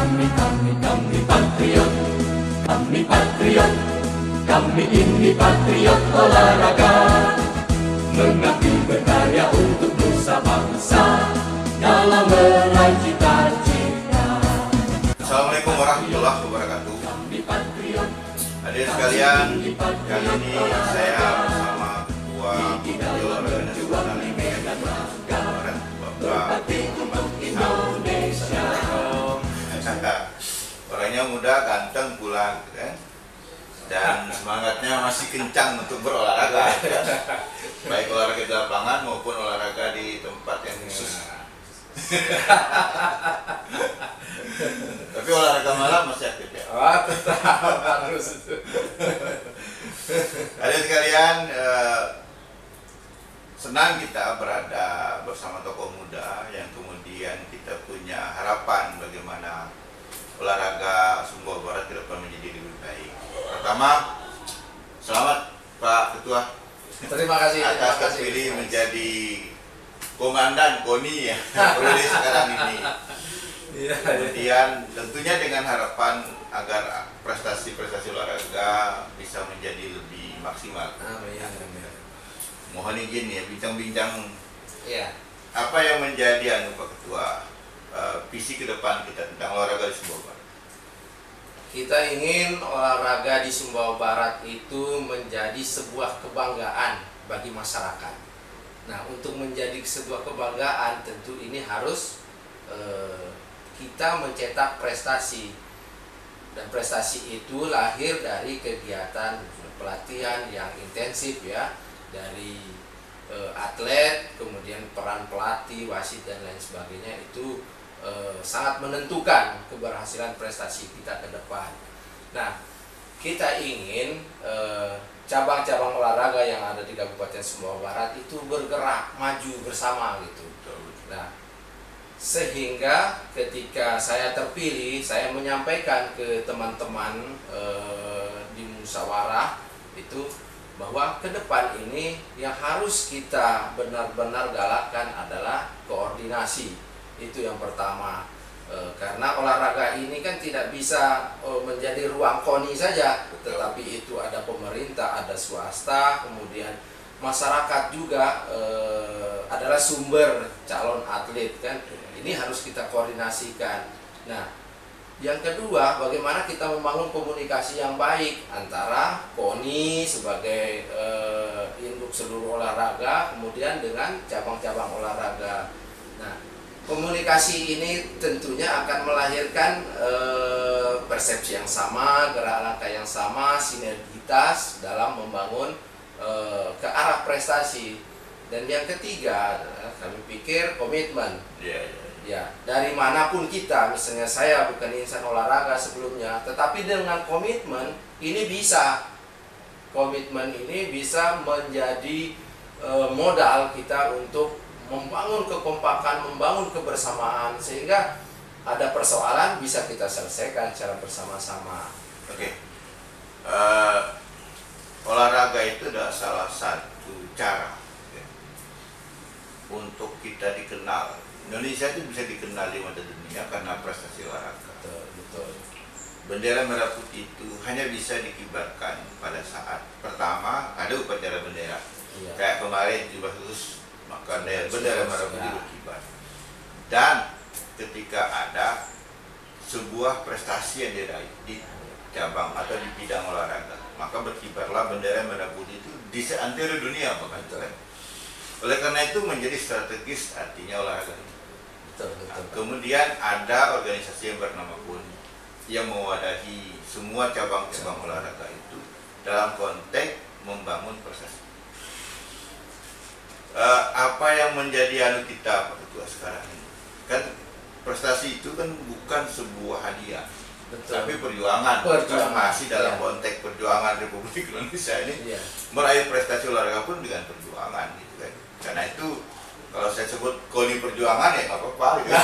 Kami patriot, kami patriot, kami ini patriot olahraga, mengabdi berkarya untuk nusa bangsa dalam meraih cita-cita. Assalamualaikum warahmatullahi wabarakatuh. Hadirin sekalian, kali ini saya bersama Ketua Komite Olahraga Nasional Indonesia Barat, Bapak Muhammad Indonesia. Orangnya muda, ganteng pula, kan? Dan semangatnya masih kencang untuk berolahraga, baik olahraga di lapangan maupun olahraga di tempat yang khusus. Tapi olahraga malam masih aktif ya? Oh, tetap harus. Hadirin sekalian, senang kita berada bersama tokoh muda yang kemudian kita punya harapan bagaimana olahraga Sumbawa Barat ke depan menjadi lebih baik. Pertama, selamat Pak Ketua. Terima kasih atas terpilih menjadi komandan KONI ya periode sekarang ini. Kemudian tentunya dengan harapan agar prestasi-prestasi olahraga bisa menjadi lebih maksimal. Amin. Mohon izin ya bincang-bincang apa yang menjadi Pak Ketua visi ke depan kita tentang olahraga di Sumbawa Barat. Kita ingin olahraga di Sumbawa Barat itu menjadi sebuah kebanggaan bagi masyarakat. Nah, untuk menjadi sebuah kebanggaan tentu ini harus kita mencetak prestasi. Dan prestasi itu lahir dari kegiatan pelatihan yang intensif ya, dari atlet, kemudian peran pelatih, wasit dan lain sebagainya itu sangat menentukan keberhasilan prestasi kita ke depan. Nah, kita ingin cabang-cabang olahraga yang ada di Kabupaten Sumbawa Barat itu bergerak maju bersama gitu. Nah, sehingga ketika saya terpilih, saya menyampaikan ke teman-teman di musyawarah itu bahwa ke depan ini yang harus kita benar-benar galakkan adalah koordinasi. Itu yang pertama, karena olahraga ini kan tidak bisa menjadi ruang KONI saja, tetapi itu ada pemerintah, ada swasta, kemudian masyarakat juga adalah sumber calon atlet kan. Ini harus kita koordinasikan. Nah, yang kedua, bagaimana kita membangun komunikasi yang baik antara KONI sebagai induk seluruh olahraga, kemudian dengan cabang-cabang olahraga. Nah, komunikasi ini tentunya akan melahirkan persepsi yang sama, gerak langkah yang sama, sinergitas dalam membangun ke arah prestasi. Dan yang ketiga, kami pikir komitmen. Ya, dari manapun kita, misalnya saya bukan insan olahraga sebelumnya, tetapi dengan komitmen ini bisa menjadi modal kita untuk membangun kekompakan, membangun kebersamaan, sehingga ada persoalan bisa kita selesaikan secara bersama-sama. Oke. Olahraga itu adalah salah satu cara untuk kita dikenal. Indonesia itu bisa dikenal di mata dunia karena prestasi olahraga. Betul. Bendera merah putih itu hanya bisa dikibarkan pada saat pertama ada upacara bendera. Kayak kemarin 17 Agustus maka bendera merah putih berkibar. Dan ketika ada sebuah prestasi yang diraih di cabang atau di bidang olahraga, maka berkibarlah bendera merah putih itu di seantero dunia bahkan. Oleh karena itu menjadi strategis artinya olahraga ini. Kemudian ada organisasi yang bernama KONI yang mewadahi semua cabang-cabang olahraga itu dalam konteks membangun prestasi. Apa yang menjadi kita Pak Ketua sekarang ini? Kan prestasi itu kan bukan sebuah hadiah, tapi perjuangan. Masih dalam konteks perjuangan Republik Indonesia ini meraih prestasi olahraga pun dengan perjuangan gitu kan. Karena itu kalau saya sebut KONI perjuangan ya nggak apa-apa gitu.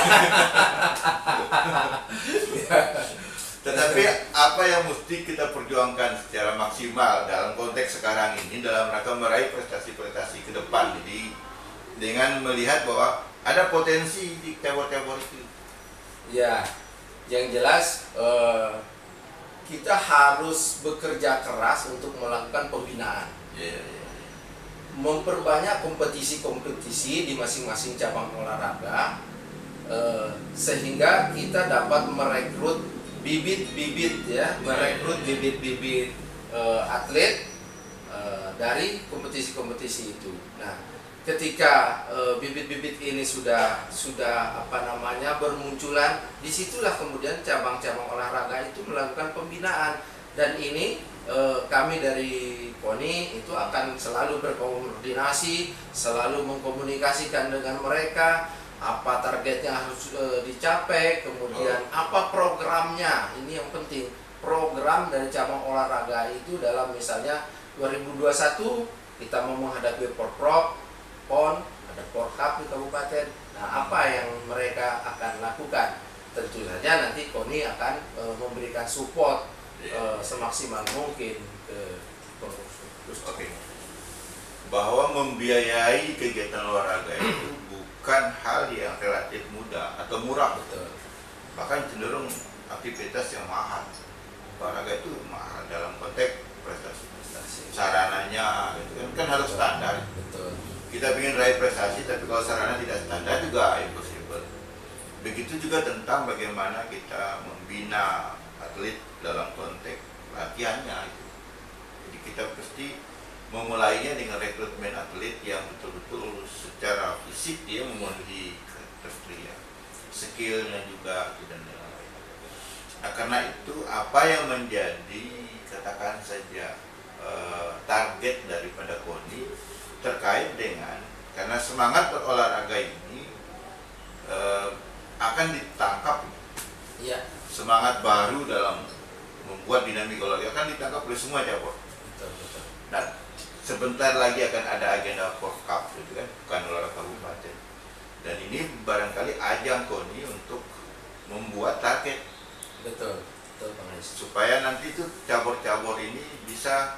Tetapi apa yang mesti kita perjuangkan secara maksimal dalam konteks sekarang ini dalam rangka meraih prestasi-prestasi ke depan. Jadi dengan melihat bahwa ada potensi di cabur-cabur itu. Ya, Yang jelas kita harus bekerja keras untuk melakukan pembinaan. Memperbanyak kompetisi-kompetisi di masing-masing cabang olahraga, sehingga kita dapat merekrut bibit-bibit ya, merekrut bibit-bibit atlet dari kompetisi-kompetisi itu. Nah, ketika bibit-bibit ini sudah bermunculan, disitulah kemudian cabang-cabang olahraga itu melakukan pembinaan. Dan ini kami dari KONI itu akan selalu berkoordinasi, selalu mengkomunikasikan dengan mereka apa targetnya harus dicapai, kemudian apa programnya. Ini yang penting, program dari cabang olahraga itu dalam misalnya 2021 kita mau menghadapi Porprov, PON, ada Porkap di kabupaten. Nah, apa yang mereka akan lakukan? Tentu saja nanti KONI akan memberikan support semaksimal mungkin ke pengurus. Oke. Bahwa membiayai kegiatan olahraga itu bukan hal yang relatif mudah atau murah. Betul. Bahkan cenderung aktivitas yang mahal. Olahraga itu mahal dalam konteks prestasi. Sarananya gitu kan harus standar. Betul. Kita ingin raih prestasi, tapi kalau sarana tidak standar juga impossible. Begitu juga tentang bagaimana kita membina atlet dalam konteks latihannya. Jadi kita pasti memulainya dengan rekrutmen atlet yang betul-betul secara fisik dia memenuhi kriteria, skillnya juga dan lain-lain. Nah, karena itu apa yang menjadi katakan saja target daripada KONI terkait dengan karena semangat berolahraga ini akan ditangkap. Iya. Semangat baru dalam membuat dinamika olahraga akan ditangkap oleh semua cabang. Betul. Dan sebentar lagi akan ada agenda Porkap gitu kan, bukan olahraga kabupaten. Dan ini barangkali ajang KONI untuk membuat target. Betul Bang Ais. Supaya nanti itu cabur-cabur ini bisa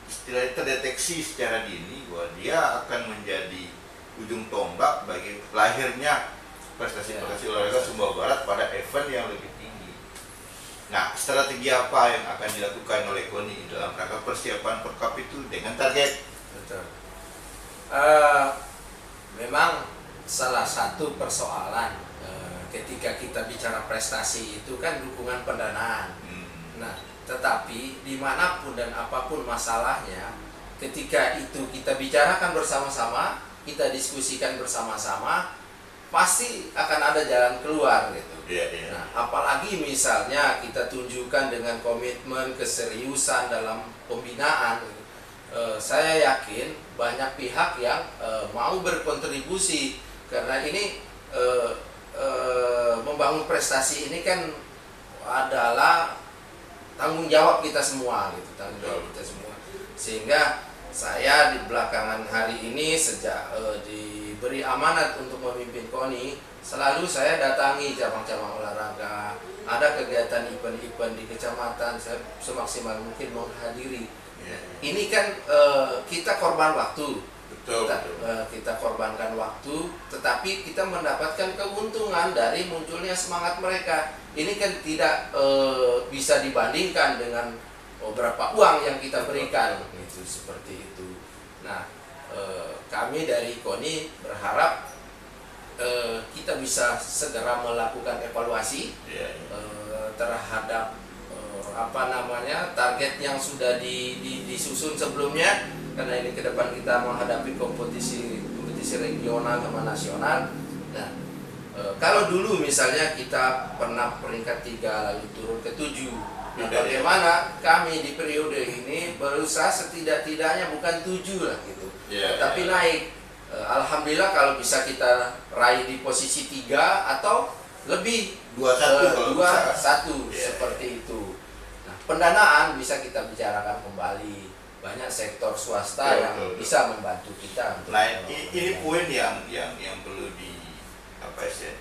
istilahnya terdeteksi secara dini bahwa dia akan menjadi ujung tombak bagi lahirnya prestasi-prestasi olahraga Sumbawa Barat pada event yang lebih tinggi. Nah, strategi apa yang akan dilakukan oleh KONI dalam rangka persiapan Porkap itu dengan target? Betul. Memang salah satu persoalan ketika kita bicara prestasi itu kan dukungan pendanaan. Nah, tetapi dimanapun dan apapun masalahnya, ketika itu kita bicarakan bersama-sama, kita diskusikan bersama-sama, pasti akan ada jalan keluar gitu. Nah, apalagi misalnya kita tunjukkan dengan komitmen, keseriusan dalam pembinaan, saya yakin banyak pihak yang mau berkontribusi karena ini membangun prestasi ini kan adalah tanggung jawab kita semua gitu, tanggung jawab kita semua. Sehingga saya di belakangan hari ini sejak diberi amanat untuk memimpin KONI, selalu saya datangi cabang-cabang olahraga. Ada kegiatan event-event di kecamatan, saya semaksimal mungkin menghadiri. Ini kan kita korban waktu. Kita korbankan waktu, tetapi kita mendapatkan keuntungan dari munculnya semangat mereka. Ini kan tidak bisa dibandingkan dengan berapa uang yang kita berikan, itu seperti itu. Nah, kami dari KONI berharap kita bisa segera melakukan evaluasi terhadap target yang sudah disusun sebelumnya, karena ini ke depan kita menghadapi kompetisi regional sama nasional. Nah, kalau dulu misalnya kita pernah peringkat 3 lalu turun ke 7, nah, bagaimana kami di periode ini berusaha setidak-tidaknya bukan 7 lah gitu, tapi naik. Alhamdulillah kalau bisa kita raih di posisi 3 atau lebih 2-1 seperti itu. Nah, pendanaan bisa kita bicarakan kembali. Banyak sektor swasta yang bisa membantu kita untuk ini poin yang perlu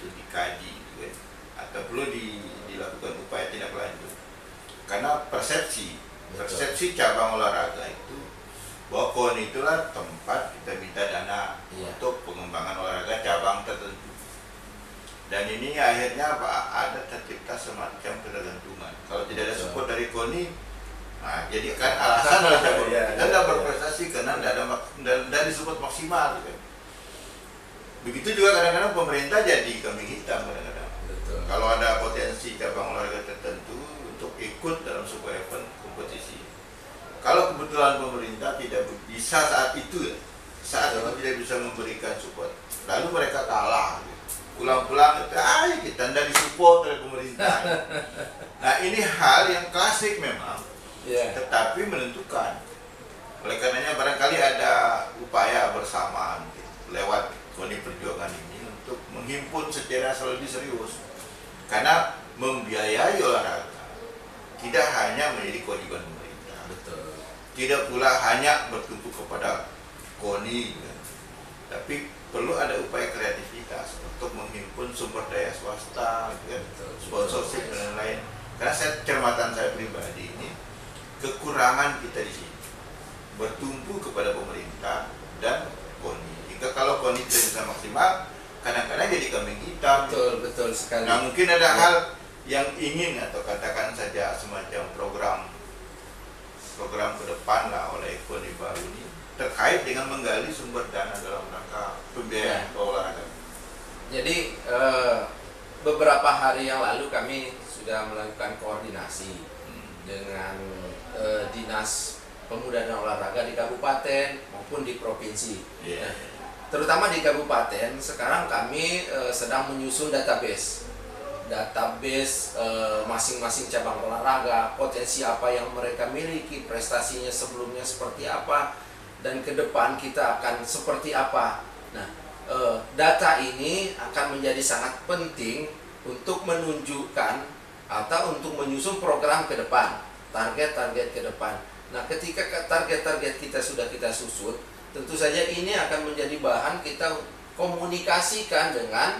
dikaji gitu, atau perlu dilakukan upaya tindak lanjut. Karena persepsi cabang olahraga itu bahwa KONI itulah tempat kita minta dana untuk pengembangan olahraga cabang tertentu. Dan ini akhirnya ada semacam ketergantungan. Kalau tidak ada support dari KONI, nah jadi kan alasan kita tidak berprestasi karena tidak disupport maksimal kan. Begitu juga kadang-kadang pemerintah jadi kambing hitam kadang-kadang. Kalau ada potensi cabang olahraga tertentu untuk ikut dalam sebuah event kompetisi, kalau kebetulan pemerintah tidak bisa saat itu tidak bisa memberikan support, lalu mereka kalah. Pulang-pulang kita tidak disupport oleh pemerintah. Nah ini hal yang klasik memang, tetapi menentukan. Oleh karenanya barangkali ada upaya bersama lewat KONI Perjuangan ini untuk menghimpun secara lebih serius, karena membiayai olahraga tidak hanya menjadi kewajiban pemerintah, tidak pula hanya bertumpu kepada KONI, tapi perlu ada upaya kreativitas untuk menghimpun sumber daya swasta, sponsorship dan lain-lain. Karena cermatan saya pribadi ini, kekurangan kita di sini bertumpu kepada pemerintah dan KONI. Jika kalau KONI tidak bisa maksimal, kadang-kadang jadi kambing hitam. Betul sekali. Nah mungkin ada hal yang ingin atau katakan saja semacam program ke depan lah oleh KONI baru ini terkait dengan menggali sumber dana dalam rangka pembiayaan olahraga. Jadi beberapa hari yang lalu kami sudah melakukan koordinasi dengan Dinas Pemuda dan Olahraga di kabupaten maupun di provinsi. Terutama di kabupaten, sekarang kami sedang menyusun database masing-masing cabang olahraga, potensi apa yang mereka miliki, prestasinya sebelumnya seperti apa, dan ke depan kita akan seperti apa. Nah, data ini akan menjadi sangat penting untuk menunjukkan atau untuk menyusun program ke depan, target-target ke depan. Nah, ketika target-target kita sudah kita susun, tentu saja ini akan menjadi bahan kita komunikasikan dengan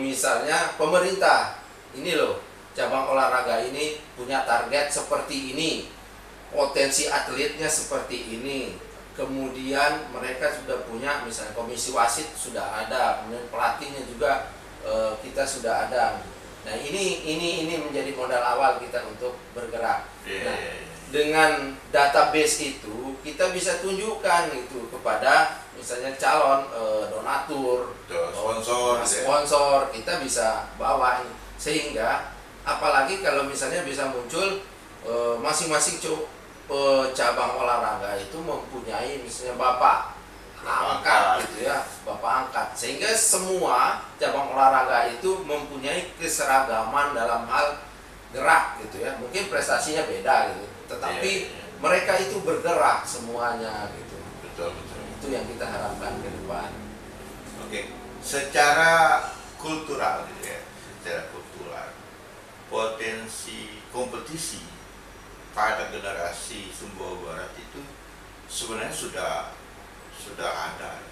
misalnya pemerintah. Ini loh, cabang olahraga ini punya target seperti ini, potensi atletnya seperti ini, kemudian mereka sudah punya misalnya komisi wasit sudah ada, kemudian pelatihnya juga kita sudah ada. Nah ini menjadi modal awal kita untuk bergerak. Nah, dengan database itu kita bisa tunjukkan itu kepada misalnya calon donatur, sponsor, kita bisa bawa ini. Sehingga apalagi kalau misalnya bisa muncul masing-masing cabang olahraga itu mempunyai misalnya bapak angkat gitu ya, bapak angkat, sehingga semua cabang olahraga itu mempunyai keseragaman dalam hal gerak gitu ya. Mungkin prestasinya beda gitu, tetapi mereka itu bergerak semuanya gitu. Betul. Itu yang kita harapkan ke depan. Oke, secara kultural gitu ya, potensi kompetisi pada generasi Sumbawa Barat itu sebenarnya sudah ada.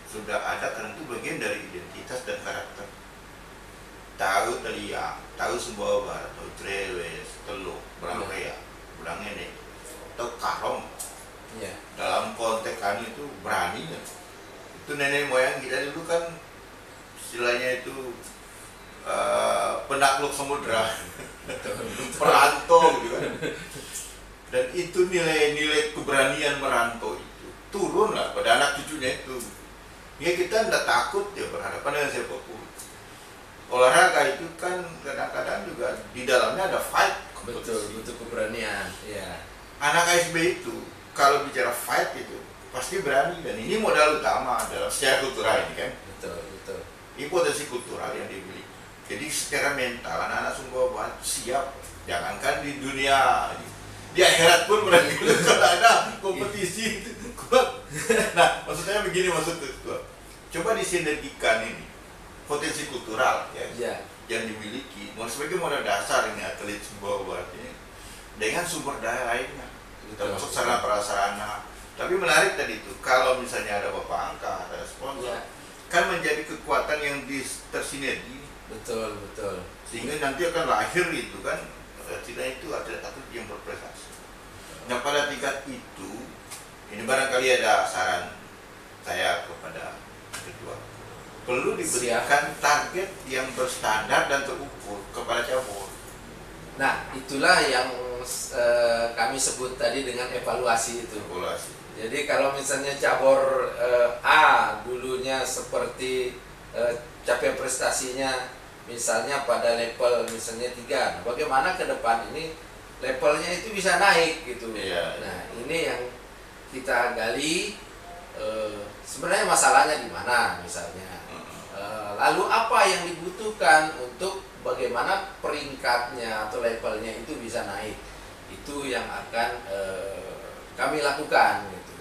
Sudah ada karena itu bagian dari identitas dan karakter. Tahu Telia, tahu Sumbawa Barat, tahu Trewes, Teluk, Berangkaya, Berangene, atau Karom. Dalam konteks kami itu berani kan? Itu nenek moyang kita dulu kan istilahnya itu penakluk samudra, perantau gitu kan. Dan itu nilai-nilai keberanian merantau itu turun lah pada anak cucunya itu. Ya kita tidak takut ya berhadapan dengan siapapun. Olahraga itu kan kadang-kadang juga di dalamnya ada fight. Betul keberanian. Anak ASB itu kalau bicara fight itu pasti berani, dan ini modal utama dalam secara kultural ini kan. Betul. Ini potensi kultural yang dimiliki. Jadi secara mental anak-anak Sumbawa Barat siap. Jangankan di dunia, di akhirat pun mereka kalau ada kompetisi itu kuat. Nah, maksudnya begini maksudnya. Coba disinergikan ini potensi kultural yang dimiliki sebagai modal dasar ini atlet Sumbawa Barat ini dengan sumber daya lainnya, termasuk sarana prasarana. Tapi menarik tadi itu, kalau misalnya ada bapak angkat, ada sponsor, kan menjadi kekuatan yang tersinergi. Betul. Sehingga nanti akan lahir itu kan, tidak itu atlet-atlet yang berprestasi. Nah pada tingkat itu, ini barangkali ada saran saya kepada kedua, perlu diberikan target yang berstandar dan terukur kepada itulah yang kami sebut tadi dengan evaluasi itu. Evaluasi. Jadi kalau misalnya cabur A dulunya seperti capaian prestasinya misalnya pada level misalnya 3, bagaimana ke depan ini levelnya itu bisa naik gitu. Iya. Nah ini yang kita gali, sebenarnya masalahnya di mana misalnya, lalu apa yang dibutuhkan untuk bagaimana peringkatnya atau levelnya itu bisa naik, itu yang akan kami lakukan gitu.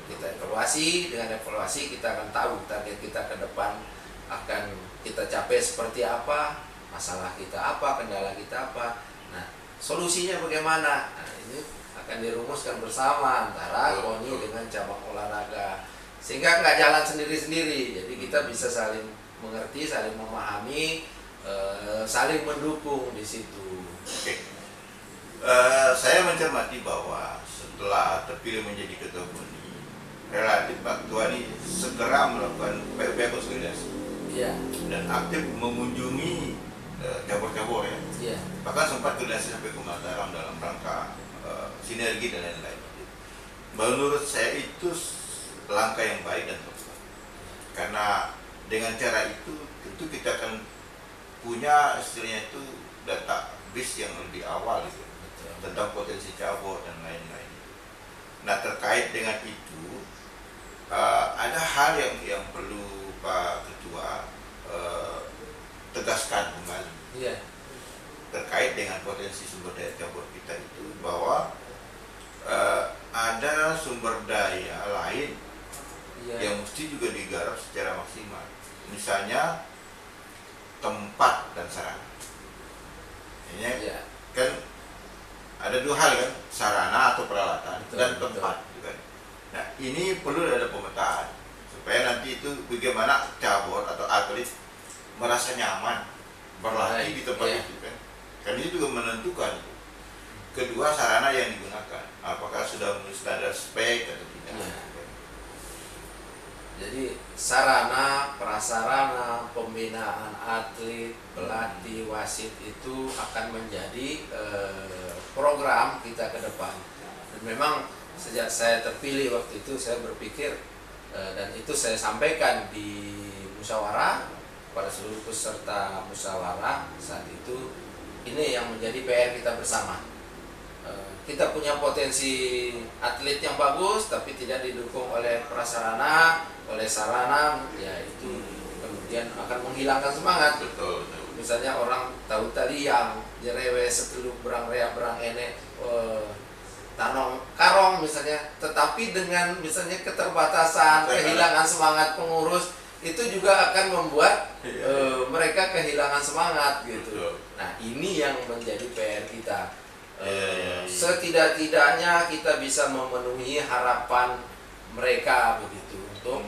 Kita evaluasi, dengan evaluasi kita akan tahu target kita ke depan akan kita capai seperti apa, masalah kita apa, kendala kita apa, nah solusinya bagaimana. Nah ini akan dirumuskan bersama antara KONI dengan cabang olahraga, sehingga nggak jalan sendiri-sendiri. Jadi kita bisa saling mengerti, saling memahami, saling mendukung di situ. Oke. Saya mencermati bahwa setelah terpilih menjadi ketua KONI, relatif Pak Ketua ini segera melakukan upaya konsolidasi. Iya. Dan aktif mengunjungi cabur-cabur ya. Iya. Bahkan sempat koordinasi sampai ke Mataram dalam rangka sinergi dan lain-lain. Menurut saya itu langkah yang baik dan tepat. Karena dengan cara itu tentu kita akan punya istilahnya itu database yang lebih awal gitu, tentang potensi cabur dan lain-lain. Nah terkait dengan itu ada hal yang perlu Pak Ketua tegaskan kembali. Iya. Terkait dengan potensi sumber daya cabur kita itu, bahwa ada sumber daya lain yang mesti juga digarap secara maksimal. Misalnya tempat dan sarana. Ini kan ada dua hal kan, sarana atau peralatan dan tempat. Nah ini perlu ada pemetaan supaya nanti itu bagaimana cabur atau atlet merasa nyaman berlatih di tempat itu kan. Kan ini juga menentukan. Kedua, sarana yang digunakan, apakah sudah memenuhi standar spek atau tidak. Jadi sarana, prasarana, pembinaan atlet, pelatih, wasit itu akan menjadi program kita ke depan. Dan memang sejak saya terpilih waktu itu saya berpikir, dan itu saya sampaikan di musyawarah pada seluruh peserta musyawarah saat itu, ini yang menjadi PR kita bersama. Kita punya potensi atlet yang bagus tapi tidak didukung oleh prasarana, oleh sarana, ya itu kemudian akan menghilangkan semangat. Betul. Misalnya orang tahu tali yang jerewe seteluk berang rea berang enek tanong karong misalnya, tetapi dengan misalnya keterbatasan, kehilangan semangat pengurus, itu juga akan membuat mereka kehilangan semangat gitu. Nah ini yang menjadi PR kita. Setidak-tidaknya kita bisa memenuhi harapan mereka begitu untuk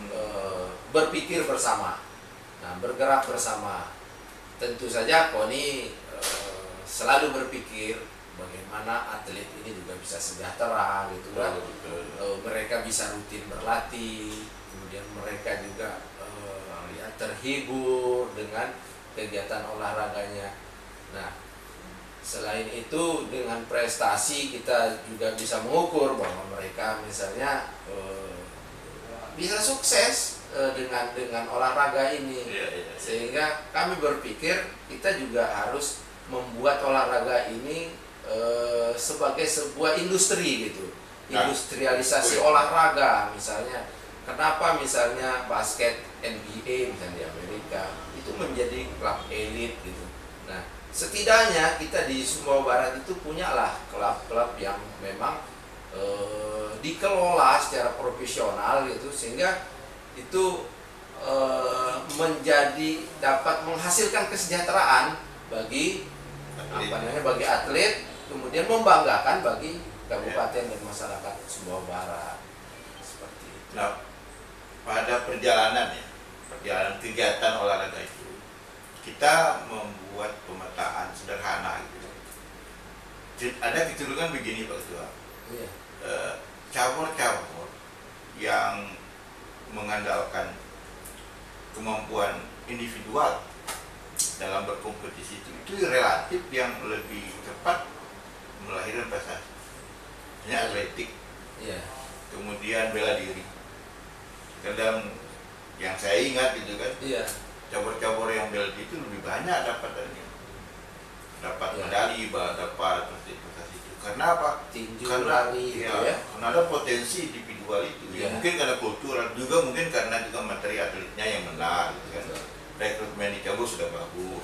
berpikir bersama, nah, bergerak bersama. Tentu saja KONI selalu berpikir bagaimana atlet ini juga bisa sejahtera gitu kan. Mereka bisa rutin berlatih, kemudian mereka juga terhibur dengan kegiatan olahraganya. Nah selain itu dengan prestasi kita juga bisa mengukur bahwa mereka misalnya bisa sukses dengan olahraga ini. Sehingga kami berpikir kita juga harus membuat olahraga ini sebagai sebuah industri gitu, industrialisasi olahraga. Misalnya kenapa misalnya basket NBA misalnya di Amerika itu menjadi klub elit gitu. Nah setidaknya kita di Sumbawa Barat itu punyalah klub-klub yang memang dikelola secara profesional gitu, sehingga itu menjadi dapat menghasilkan kesejahteraan bagi bagi atlet, kemudian membanggakan bagi kabupaten dan masyarakat Sumbawa Barat seperti itu. Nah pada perjalanan kegiatan olahraga itu kita membuat pemetaan sederhana gitu. Ada kecenderungan begini Pak Ketua, cabur-cabur yang mengandalkan kemampuan individual dalam berkompetisi itu relatif yang lebih cepat melahirkan prestasi. Hanya atletik, Iya. kemudian bela diri. Kadang yang saya ingat gitu kan, Iya. cabur-cabur yang bela diri itu lebih banyak dapatannya, dapat Iya. medali, dapat prestasi itu. Karena apa? Tinju, Karena lari gitu ya, ya. karena ada potensi individual itu. Ya, Iya. mungkin karena kultural juga, mungkin karena juga materi atletnya yang benar, gitu kan. Rekrutmen di cabur sudah bagus,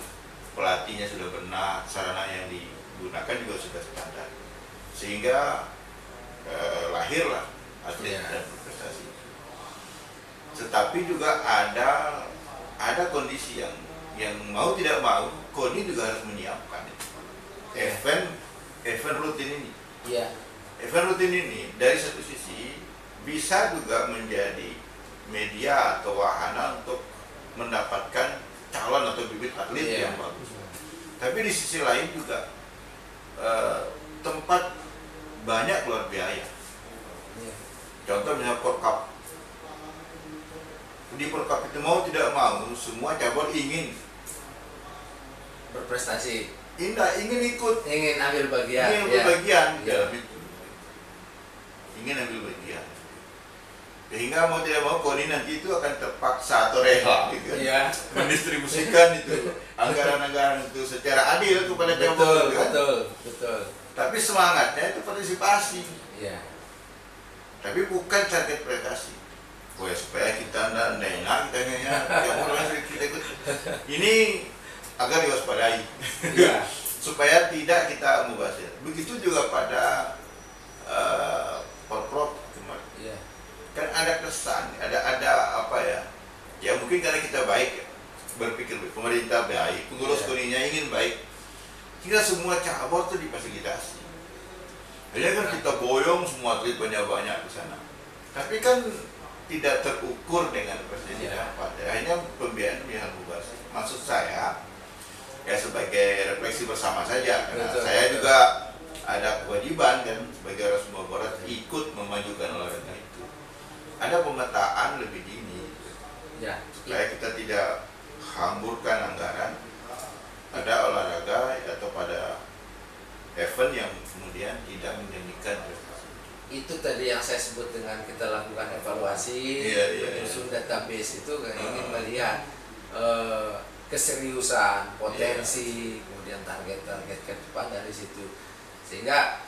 pelatihnya sudah benar, sarana yang digunakan juga sudah standar, sehingga lahirlah atlet Iya. dan berprestasi. Tetapi juga ada kondisi yang mau tidak mau, KONI juga harus menyiapkan event rutin ini. Iya. Event rutin ini dari satu sisi bisa juga menjadi media atau wahana untuk mendapatkan calon atau bibit atlet Iya. yang bagus. Tapi di sisi lain juga tempat banyak keluar biaya. Iya. Contoh misalnya Porkap. Di Porkap itu mau tidak mau semua cabur ingin Berprestasi, ingin ikut, ingin ambil bagian. ingin ambil Iya. bagian Iya. dalam itu. Ingin ambil bagian. Sehingga mau tidak mau KONI nanti itu akan terpaksa atau rela gitu kan, Iya. mendistribusikan itu anggaran-anggaran itu secara adil kepada cabur Betul, kan. betul. Tapi semangatnya itu partisipasi. Iya. Tapi bukan target prestasi. Wah, supaya kita enak, kita ikut. Ini agar diwaspadai. Iya. Supaya tidak kita mubazir. Begitu juga pada Porprov kemarin. Iya. Kan ada kesan, ada apa ya? Ya mungkin karena kita baik ya, berpikir baik, pemerintah baik, pengurus Iya. KONI-nya ingin baik. Kita semua cabur tuh difasilitasi. Akhirnya kan kita boyong semua atlet banyak-banyak ke sana. Tapi kan tidak terukur dengan prestasi Iya. dapat. Akhirnya pembiayaan yang mubazir. Maksud saya ya sebagai refleksi bersama saja, karena Betul, saya betul. juga ada kewajiban kan sebagai orang Sumbawa Barat ikut memajukan olahraga itu. Ada pemetaan lebih dini Ya. supaya kita tidak hamburkan anggaran pada olahraga atau pada event yang kemudian tidak menjanjikan prestasi. Itu tadi yang saya sebut dengan kita lakukan evaluasi, Iya. menyusun database itu ingin melihat keseriusan, potensi, kemudian target-target ke depan dari situ, sehingga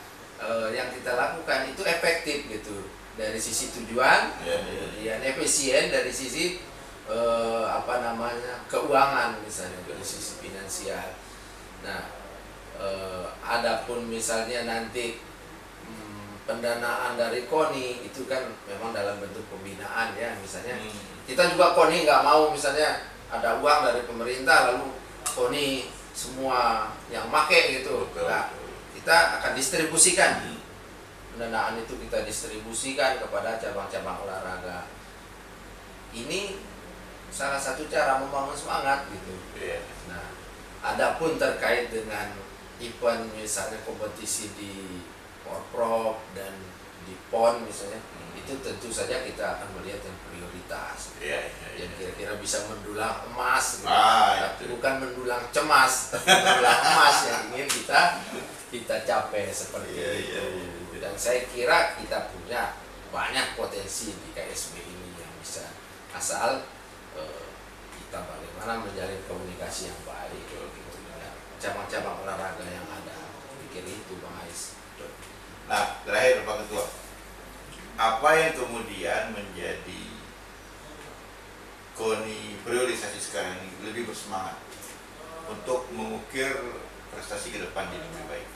yang kita lakukan itu efektif gitu dari sisi tujuan, kemudian efisien dari sisi keuangan misalnya dari sisi finansial. Nah, adapun misalnya nanti pendanaan dari KONI itu kan memang dalam bentuk pembinaan ya, misalnya kita juga KONI nggak mau misalnya ada uang dari pemerintah lalu KONI semua yang make gitu. Nah, kita akan distribusikan pendanaan itu, kita distribusikan kepada cabang-cabang olahraga. Ini salah satu cara membangun semangat gitu. Nah, adapun terkait dengan event misalnya kompetisi di Porprov dan di PON misalnya, itu tentu saja kita akan melihat yang prioritas. Yang kira-kira bisa mendulang emas, gitu. Tapi bukan mendulang cemas, mendulang emas yang ingin kita capai seperti itu. Dan saya kira kita punya banyak potensi di KSB ini yang bisa, asal kita bagaimana menjalin komunikasi yang baik gitu dengan cabang-cabang olahraga yang ada. Pikir itu Bang Ais. Nah, terakhir Pak Ketua, apa yang kemudian menjadi KONI priorisasi sekarang ini lebih bersemangat untuk mengukir prestasi ke depan jadi lebih baik?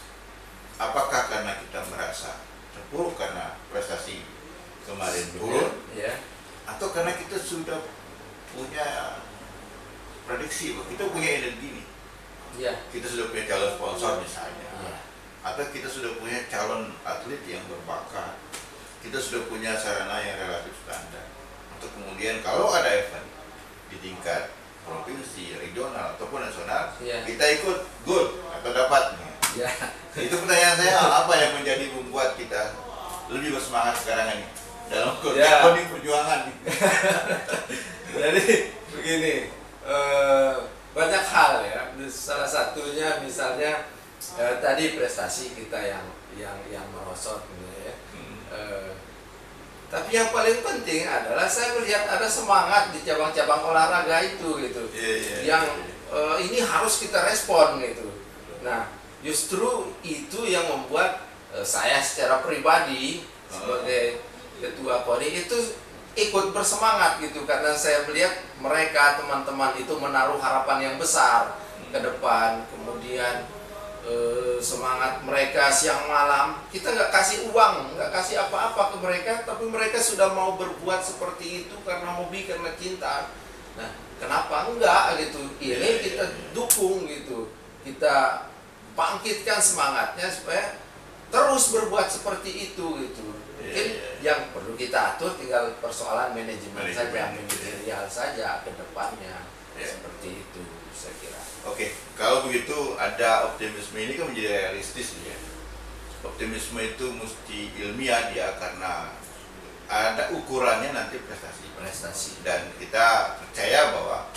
Apakah karena kita merasa terpuruk karena prestasi kemarin turun, Ya. atau karena kita sudah punya prediksi, kita punya energi nih, Ya. kita sudah punya calon sponsor misalnya, Ya. atau kita sudah punya calon atlet yang berbakat, kita sudah punya sarana yang relatif standar, untuk kemudian kalau ada event di tingkat provinsi, regional ataupun nasional, Ya. kita ikut gold atau dapat. Ya. Itu pertanyaan saya, apa yang menjadi membuat kita lebih bersemangat sekarang ini dalam Ya. KONI perjuangan? Jadi begini, banyak hal ya. Salah satunya misalnya Tadi prestasi kita yang merosot ya. Tapi yang paling penting adalah saya melihat ada semangat di cabang-cabang olahraga itu gitu, yang ini harus kita respon gitu. Nah, justru itu yang membuat saya secara pribadi sebagai ketua KONI itu ikut bersemangat gitu, karena saya melihat mereka teman-teman itu menaruh harapan yang besar ke depan. Kemudian semangat mereka siang malam, kita nggak kasih uang, nggak kasih apa-apa ke mereka, tapi mereka sudah mau berbuat seperti itu karena hobi, karena cinta. Nah, kenapa enggak gitu? Ini kita dukung gitu, kita bangkitkan semangatnya supaya terus berbuat seperti itu gitu. Mungkin yang perlu kita atur tinggal persoalan manajemen saja, manajerial saja ke depannya, seperti itu saya kira. Oke, kalau begitu ada optimisme ini kan menjadi realistis ya. Optimisme itu mesti ilmiah dia, karena ada ukurannya nanti prestasi. Dan kita percaya bahwa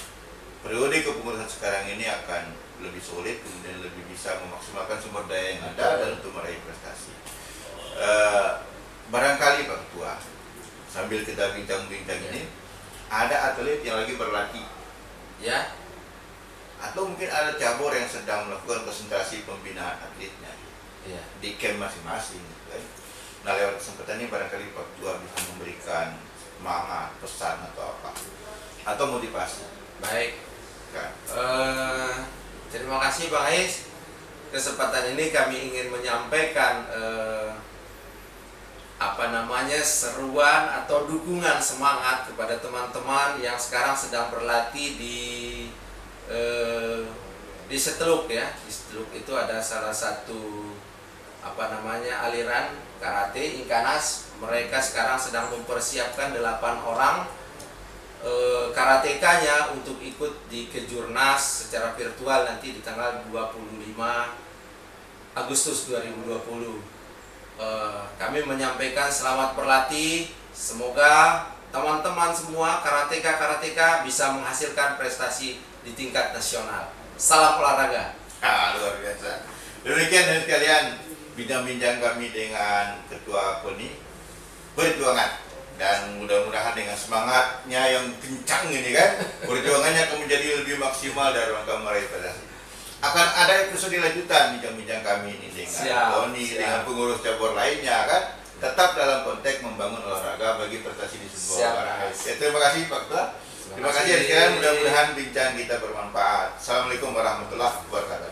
periode kepengurusan sekarang ini akan lebih solid, kemudian lebih bisa memaksimalkan sumber daya yang ada dan untuk meraih prestasi. Barangkali Pak Ketua, sambil kita bincang-bincang ini, ada atlet yang lagi berlatih. Ya. Atau mungkin ada cabur yang sedang melakukan konsentrasi pembinaan atletnya di camp masing-masing kan? Nah, lewat kesempatan ini barangkali Pak Ketua bisa memberikan semangat, pesan atau apa, atau motivasi. Baik kan? Terima kasih Bang Ais. Kesempatan ini kami ingin menyampaikan seruan atau dukungan semangat kepada teman-teman yang sekarang sedang berlatih di Seteluk ya. Di Seteluk itu ada salah satu aliran karate Inkanas. Mereka sekarang sedang mempersiapkan 8 orang karateka-nya untuk ikut di Kejurnas secara virtual nanti di tanggal 25 Agustus 2020. Kami menyampaikan selamat berlatih. Semoga teman-teman semua karateka bisa menghasilkan prestasi di tingkat nasional. Salam olahraga. Luar biasa. Demikian dan sekalian bincang-bincang kami dengan Ketua KONI Perjuangan, dan mudah-mudahan dengan semangatnya yang kencang ini kan, perjuangannya akan menjadi lebih maksimal dalam rangka meraih prestasi. Akan ada episode lanjutan bincang-bincang kami ini dengan KONI, dengan pengurus cabur lainnya kan, tetap dalam konteks membangun olahraga bagi prestasi di sebuah olahraga. Terima kasih Pak Ketua. Terima kasih sekalian, mudah-mudahan bincang kita bermanfaat. Assalamualaikum warahmatullahi wabarakatuh.